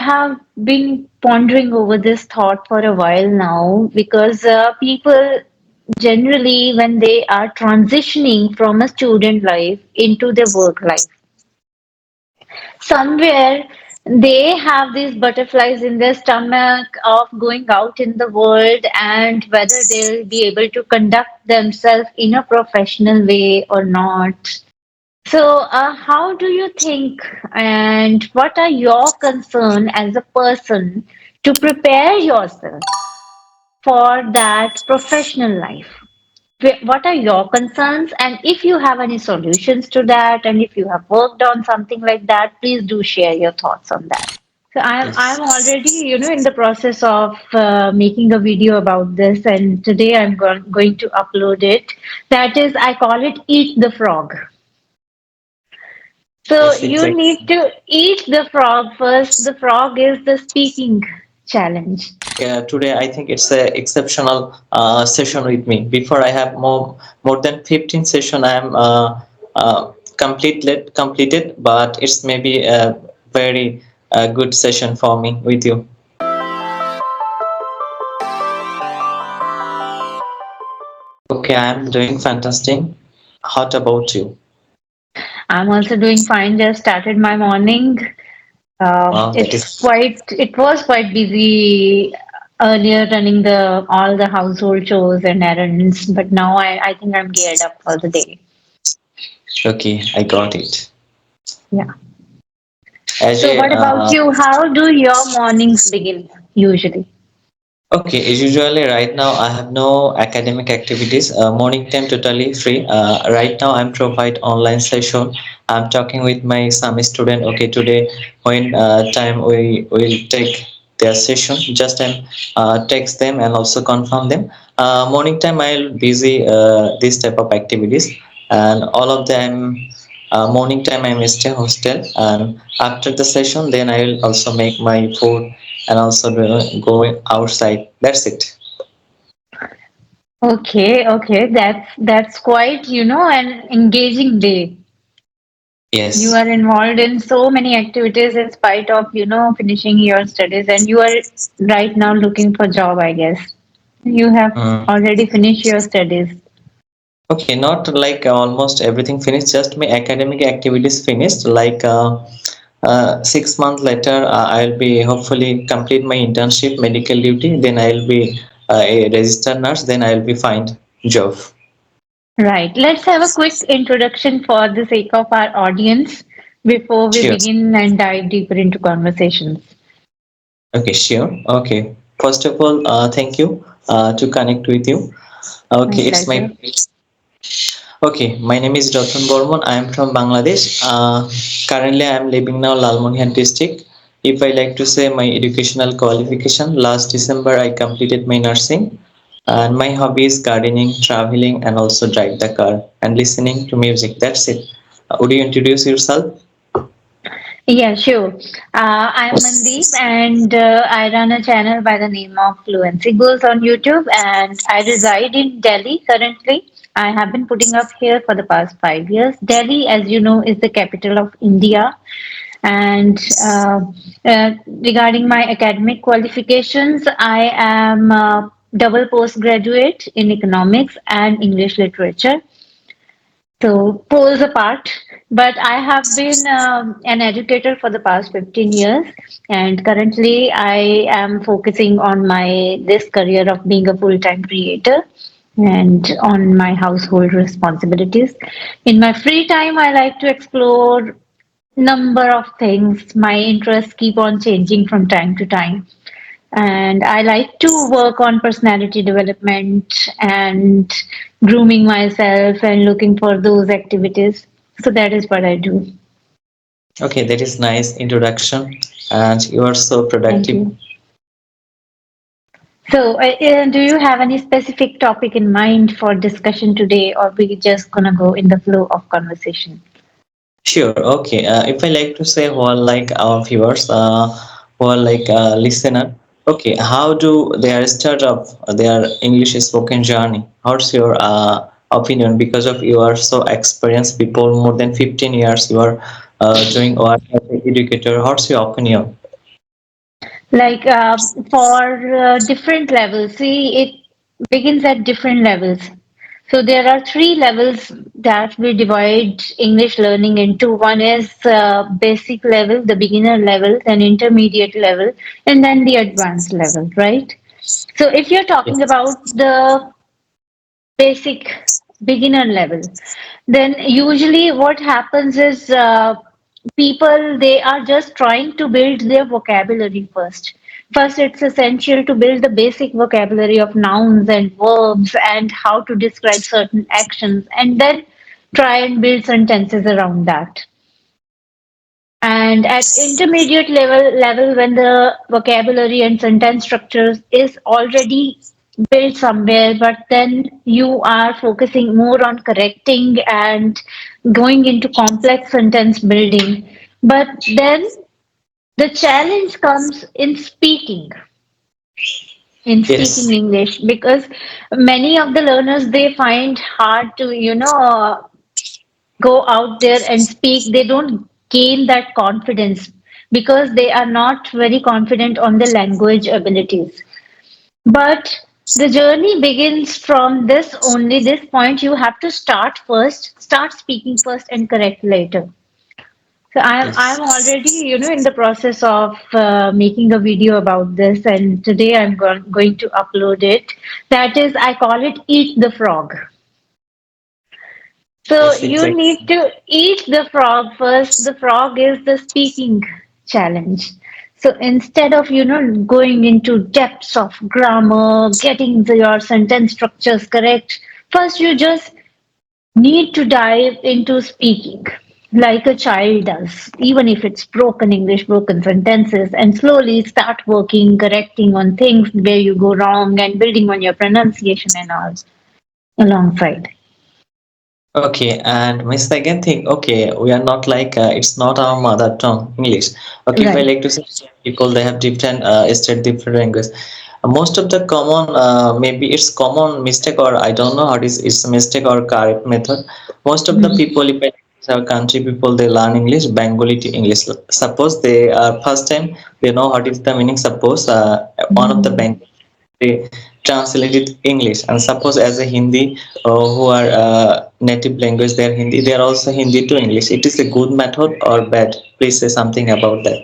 have been pondering over this thought for a while now because people generally, when they are transitioning from a student life into their work life, somewhere they have these butterflies in their stomach of going out in the world and whether they'll be able to conduct themselves in a professional way or not. So, how do you think, and what are your concerns as a person to prepare yourself for that professional life? What are your concerns, and if you have any solutions to that, and if you have worked on something like that, please do share your thoughts on that. So, I'm Yes. already, in the process of making a video about this, and today I'm going to upload it. That is, I call it "Eat the Frog." So Yes, you exactly. need to eat the frog first. The frog is the speaking challenge. Today I think it's a exceptional session with me. Before I have more than 15 session I am completed, but it's maybe a very good session for me with you. Okay, I am doing fantastic. What about you? I'm also doing fine. Just started my morning. That is It was quite busy earlier running all the household chores and errands, but now I think I'm geared up for the day. okay. I got it. Yeah. As So a what about you? How do your mornings begin usually? okay, usually right now I have no academic activities. Morning time totally free. Right now I'm provide online session. I'm talking with my some student. Okay, today when time we will take their session, just text them and also confirm them. Morning time I'll busy this type of activities, and all of them. Morning time I stay hostel, and after the session then I will also make my food and also go outside. That's it. Okay, okay, that's quite, an engaging day. You Yes. are involved in so many activities in spite of, finishing your studies, and you are right now looking for job, I guess. You have Mm. already finished your studies. Okay, not like almost everything finished, just my academic activities finished. Like 6 months later, I'll be hopefully complete my internship, medical duty. Then I'll be a registered nurse. Then I'll be find job. Right. Let's have a quick introduction for the sake of our audience before we Sure. begin and dive deeper into conversations. Okay, sure. Okay. First of all, thank you to connect with you. My Okay, it's my pleasure. okay, my name is Dotun Bormon. I am from Bangladesh. Currently, I am living now Lalmonhian district. If I like to say my educational qualification, last December I completed my nursing, and my hobby is gardening, traveling, and also drive the car and listening to music. That's it. Would you introduce yourself? Yeah, sure. I'm Mandeep, and I run a channel by the name of Fluency Girls on YouTube, and I reside in Delhi currently. I have been putting up here for the past 5 years. Delhi, as you know, is the capital of India. And regarding my academic qualifications, I am double postgraduate in economics and English literature. So poles apart, but I have been an educator for the past 15 years, and currently I am focusing on my this career of being a full-time creator and on my household responsibilities. In my free time, I like to explore number of things. My interests keep on changing from time to time. And I like to work on personality development and grooming myself and looking for those activities. So that is what I do. Okay, that is nice introduction, and you are so Thank productive. you. So, do you have any specific topic in mind for discussion today, or we just gonna go in the flow of conversation? Sure. Okay. If I like to say who are like our viewers, who are like listener. Okay. How do they start up their English spoken journey? What's your opinion? Because of you are so experienced people, more than 15 years you are doing work as an educator. What's your opinion? Like for different levels, see, it begins at different levels. So there are three levels that we divide English learning into. One is basic level, the beginner level, then intermediate level, and then the advanced level, right? So if you're talking Yes. about the basic beginner level, then usually what happens is people, they are just trying to build their vocabulary first. First, it's essential to build the basic vocabulary of nouns and verbs and how to describe certain actions, and then try and build sentences around that. And at intermediate level, when the vocabulary and sentence structures is already built somewhere, but then you are focusing more on correcting and going into complex sentence building. But then the challenge comes in speaking Yes. English, because many of the learners, they find hard to, go out there and speak. They don't gain that confidence because they are not very confident on the language abilities. But the journey begins from this only, this point. You have to start first, start speaking first and correct later. So I'm Yes. already, in the process of making a video about this, and today I'm going to upload it. That is, I call it "Eat the Frog." So Yes, you need exactly. to eat the frog first. The frog is the speaking challenge. So instead of, going into depths of grammar, getting your sentence structures correct, first you just need to dive into speaking like a child does, even if it's broken English, broken sentences, and slowly start working, correcting on things where you go wrong and building on your pronunciation and all alongside. Okay, and my second thing, okay, we are not like it's not our mother tongue, English. Okay, if I Right. like to say people, they have different state different language. Most of the common, maybe it's common mistake or I don't know how it is. It's a mistake or correct method. Most of the Mhm. people, if I our country people, they learn English, Bengali to English. Suppose they are first time they know what is the meaning. Suppose one of the Mhm. Bengali they translate it English, and suppose as a Hindi who are native language they are Hindi, they are also Hindi to English. It is a good method or bad? Please say something about that.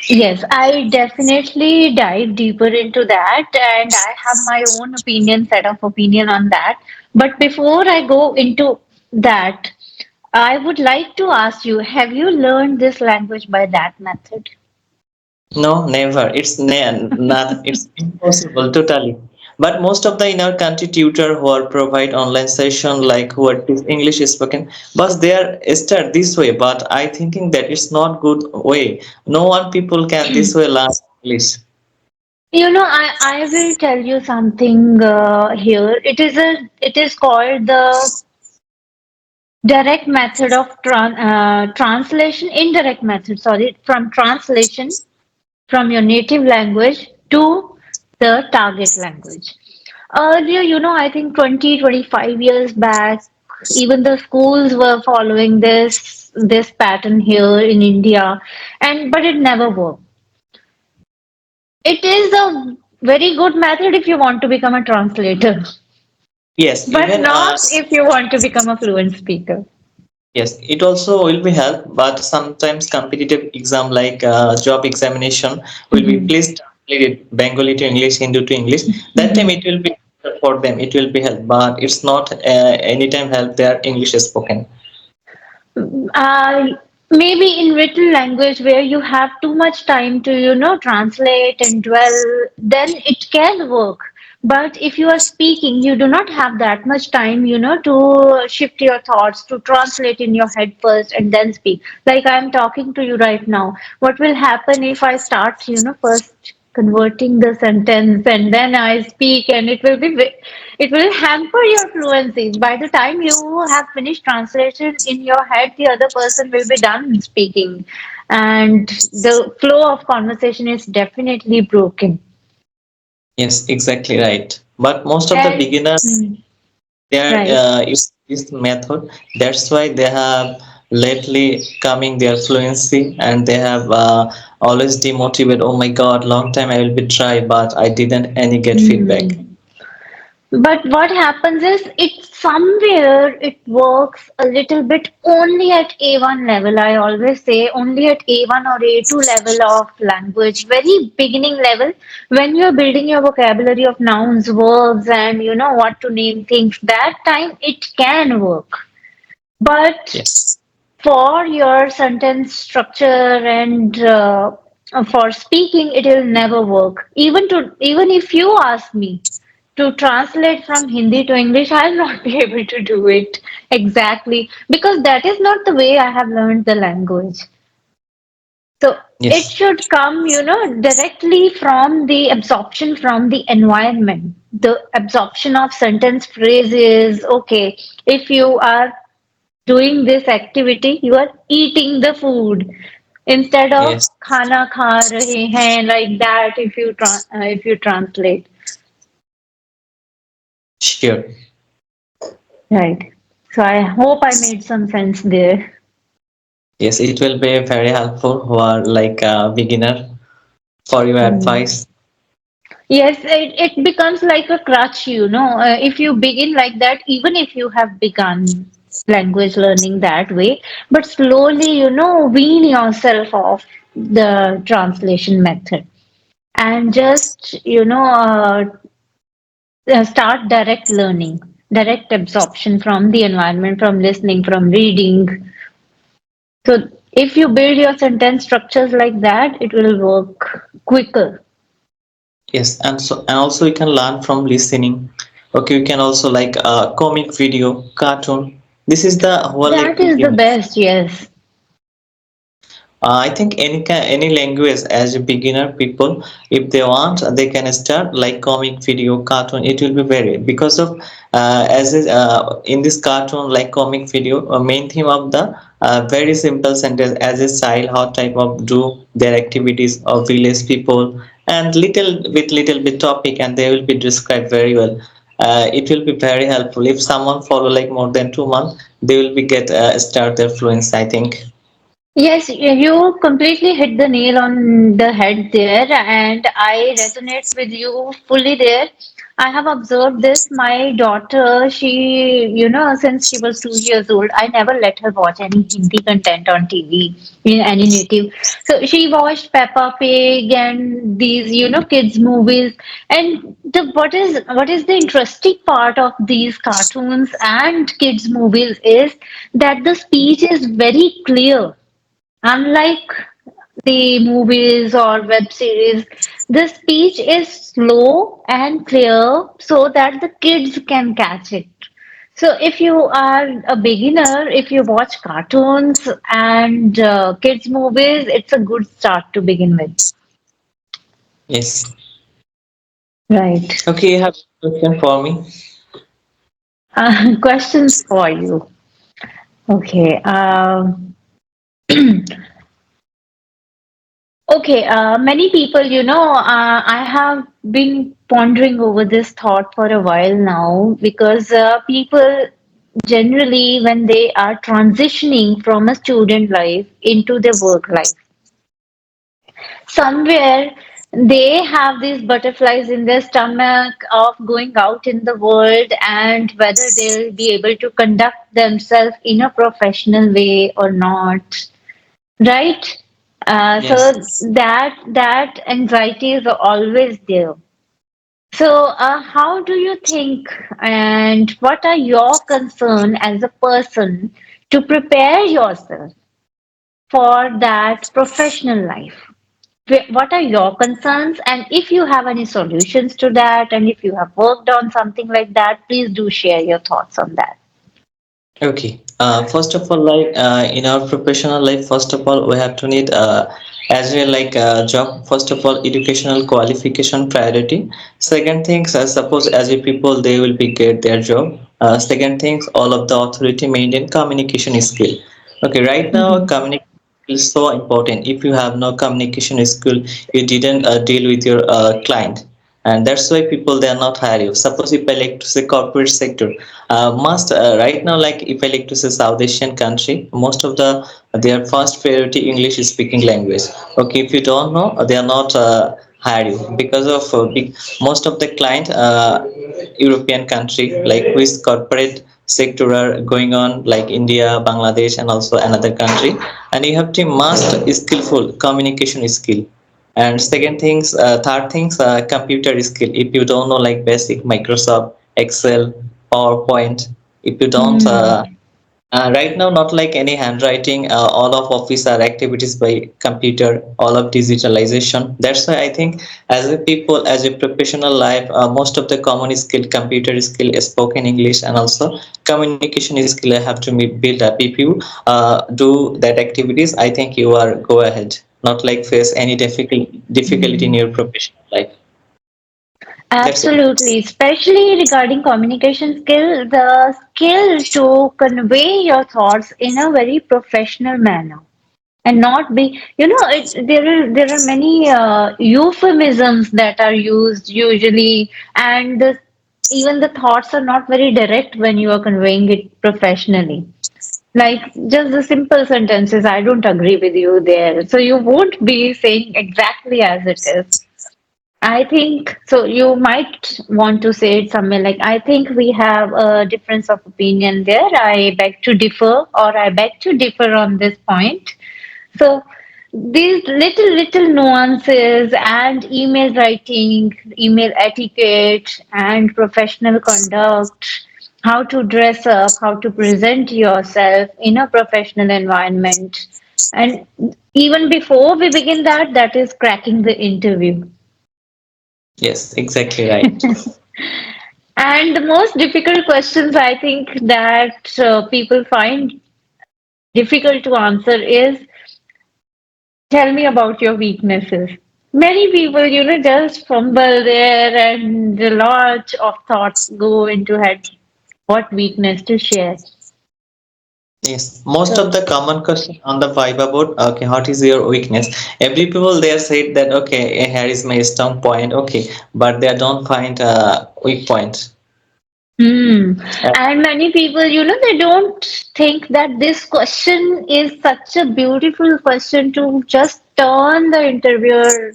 Yes, I definitely dive deeper into that, and I have my own opinion, set of opinion on that. But before I go into that, I would like to ask you, have you learned this language by that method? No, never. Not. It's impossible totally. But most of the in our country tutor who are provide online session like who are teach English is spoken, but they are start this way. But I thinking that it's not good way. No one people can this way learn English. I will tell you something here. It is called the direct method of translation, indirect method, sorry, from translation from your native language to the target language. Earlier, I think 20, 25 years back, even the schools were following this pattern here in India, and but it never worked. It is a very good method if you want to become a translator, Yes, but even not if you want to become a fluent speaker. yes, it also will be help, but sometimes competitive exam like job examination will be Mhm. please translate it Bengali to English, Hindu to English. That time Mhm. it will be for them. It will be help, but it's not anytime help their English is spoken. Uh, Maybe in written language where you have too much time to, translate and dwell, then it can work. But if you are speaking, you do not have that much time, to shift your thoughts, to translate in your head first and then speak. Like I'm talking to you right now. What will happen if I start, first converting the sentence and then I speak, and it will hamper your fluency. By the time you have finished translation in your head, the other person will be done speaking, and the flow of conversation is definitely broken. Yes, exactly right. But most of the And beginners hmm, they are right. use this method. That's why they have lately coming their fluency, and they have always demotivated. Oh my God, long time I will be try, but I didn't any get feedback. Hmm. But what happens is it somewhere it works a little bit only at A1 level. I always say only at A1 or A2 level of language, very beginning level, when you're building your vocabulary of nouns, verbs, and you know what to name things, that time it can work. But Yes, for your sentence structure and for speaking, it will never work. Even if you ask me to translate from Hindi to English, I'll not be able to do it exactly because that is not the way I have learned the language. So it yes, should come, you know, directly from the absorption from the environment, the absorption of sentence phrases. Okay, if you are doing this activity, you are eating the food instead of yes, खाना खा रहे हैं like that. If you translate, sure. right? So I hope I made some sense there. Yes, it will be very helpful who are like a beginner for your Hmm. advice. Yes, it becomes like a crutch, you know. If you begin like that, even if you have begun language learning that way, but slowly, you know, wean yourself off the translation method and just, start direct learning, direct absorption from the environment, from listening, from reading. So if you build your sentence structures like that, it will work quicker. Yes, and also you can learn from listening. Okay, you can also like comic video, cartoon. This is the whole That like is the best, yes. I think any language as a beginner people, if they want, they can start like comic video, cartoon. It will be very because of in this cartoon like comic video, main theme of the very simple sentence as a child, how type of do their activities of village people and little bit topic, and they will be described very well. It will be very helpful if someone follow like more than 2 months, they will be get start their fluency, I think. Yes, you completely hit the nail on the head there, and I resonate with you fully there. I have observed this. My daughter, since she was 2 years old, I never let her watch any Hindi content on TV in any native. So she watched Peppa Pig and these, kids movies. And what is the interesting part of these cartoons and kids movies is that the speech is very clear. Unlike the movies or web series, the speech is slow and clear so that the kids can catch it. So, if you are a beginner, if you watch cartoons and kids' movies, it's a good start to begin with. Yes. Right. Okay, you have a question for me? Questions for you. Okay. Okay, many people, I have been pondering over this thought for a while now because people generally, when they are transitioning from a student life into their work life, somewhere they have these butterflies in their stomach of going out in the world and whether they'll be able to conduct themselves in a professional way or not. Right? So Yes. that anxiety is always there. So how do you think and what are your concern as a person to prepare yourself for that professional life? What are your concerns? And if you have any solutions to that, and if you have worked on something like that, please do share your thoughts on that. Okay. First of all, like in our professional life, first of all, we have to need as well like job. First of all, educational qualification priority. Second things, suppose as a people they will be get their job. Second things, all of the authority maintain communication skill. Okay, right now Mhm. communication is so important. If you have no communication skill, you didn't deal with your client. and that's why people they are not hire you. Suppose if I like to say corporate sector, must right now, like if I like to say South Asian country, most of the their first priority English is speaking language. Okay, if you don't know, they are not hire you because of most of the client European country like which corporate sector are going on like India, Bangladesh, and also another country, and you have to must skillful communication skill. And second things, third things, computer skill. If you don't know like basic Microsoft, Excel, PowerPoint, if you don't Hmm. right now, not like any handwriting, all of office are activities by computer, all of digitalization. That's why I think as a people, as a professional life, most of the common skill, computer skill, spoken English, and also communication skill have to be built up. If you do that activities, I think you are go ahead, not like face any difficulty in Hmm. your professional life. That's it. Absolutely, especially regarding communication skill, the skill to convey your thoughts in a very professional manner and not be, there are many euphemisms that are used usually, and even the thoughts are not very direct when you are conveying it professionally. Like just the simple sentences, I don't agree with you there. So you won't be saying exactly as it is. I think so. You might want to say it somewhere like, I think we have a difference of opinion there. I beg to differ, or I beg to differ on this point. So these little nuances and email writing, email etiquette, and professional conduct, how to dress up, how to present yourself in a professional environment. And even before we begin that, that is cracking the interview. Yes, exactly right. And the most difficult questions I think that people find difficult to answer is, tell me about your weaknesses. Many people, just fumble there and a lot of thoughts go into head what weakness to share. Yes, most of So, the common question on the Viva board, okay, what is your weakness? Every people there said that okay, here is my strong point, okay, but they don't find a weak point. hmm. Uh, And many people, they don't think that this question is such a beautiful question to just turn the interviewer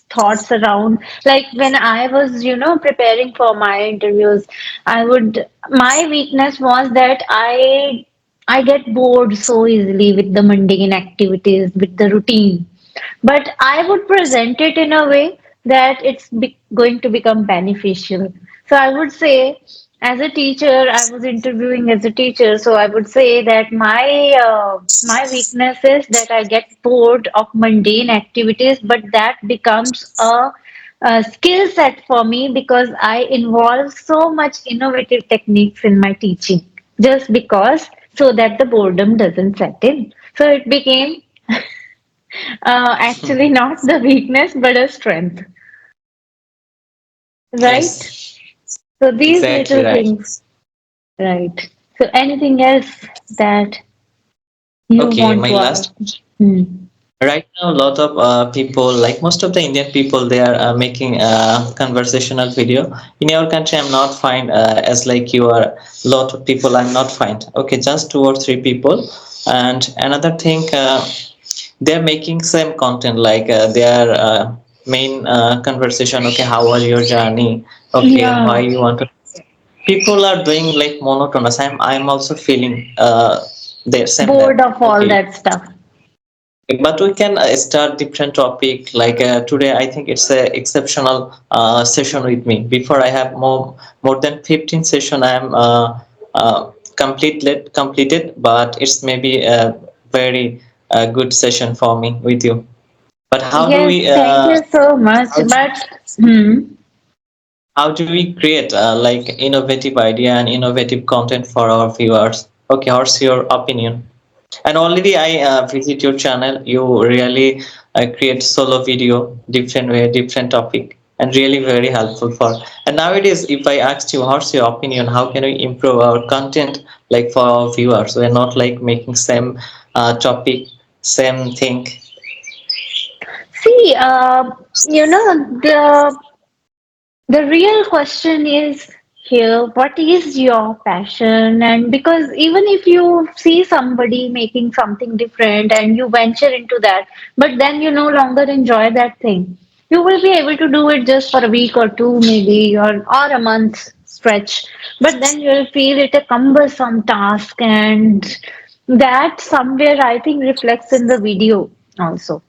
thoughts around. Like when I was, preparing for my interviews, my weakness was that I get bored so easily with the mundane activities, with the routine. But I would present it in a way that it's going to become beneficial. So I would say, as a teacher, I was interviewing as a teacher, so I would say that my weakness is that I get bored of mundane activities, but that becomes a skill set for me because I involve so much innovative techniques in my teaching, just because so that the boredom doesn't set in. So it became actually not the weakness, but a strength, right? yes, So these exactly little right. things, right? So anything else that you Okay, want my to last ask? Hmm. right now, a lot of people, like most of the Indian people, they are making conversational video. In your country, I'm not find as like you are. Lot of people, I'm not find. Okay, just two or three people. And another thing, they're making same content like their main conversation. Okay, how was your journey? Okay, why Yeah, you want to? People are doing like monotonous. I'm also feeling the same bored that. of all Okay, that stuff. but we can start different topic like today I think it's a exceptional session with me. Before I have more than 15 session I am completed, but it's maybe a very good session for me with you. But how do Yes, we thank you so much. But hmm, how do we create like innovative idea and innovative content for our viewers? Okay, what's your opinion? And already I visit your channel. You really create solo video, different way, different topic, and really very helpful for. And nowadays, if I asked you, what's your opinion? How can we improve our content, like for our viewers? We're not like making same topic, same thing. see, the The real question is here, what is your passion? And because even if you see somebody making something different and you venture into that, but then you no longer enjoy that thing, you will be able to do it just for a week or two, maybe, or a month stretch. But then you'll feel it a cumbersome task, and that somewhere I think reflects in the video also.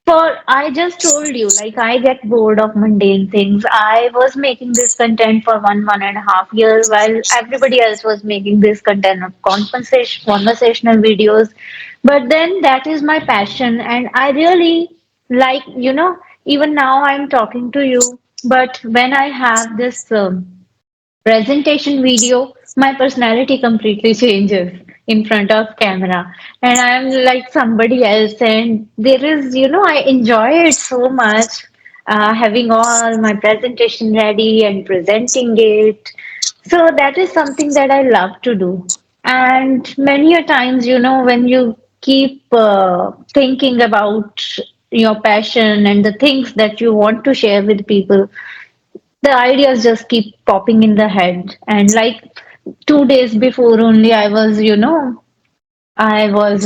For I just told you, like I get bored of mundane things. I was making this content for 1.5 years while everybody else was making this content of conversational videos. But then that is my passion, and I really like, even now I'm talking to you. But when I have this presentation video, my personality completely changes in front of camera, and I'm like somebody else. And there is, I enjoy it so much, having all my presentation ready and presenting it. So that is something that I love to do. And many a times, when you keep thinking about your passion and the things that you want to share with people, the ideas just keep popping in the head. And like 2 days before only, I was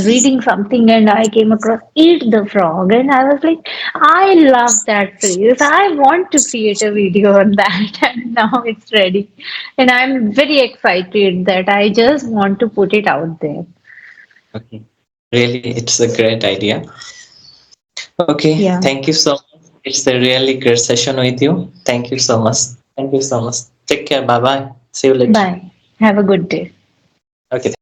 reading something and I came across eat the frog, and I was like, I love that phrase. I want to create a video on that, and now it's ready. And I'm very excited that I just want to put it out there. Okay. Really, it's a great idea. Okay, Yeah. thank you so much. It's a really great session with you. Thank you so much. Thank you so much. Take care. Bye bye. See you later. Bye. Have a good day. Okay, thank you.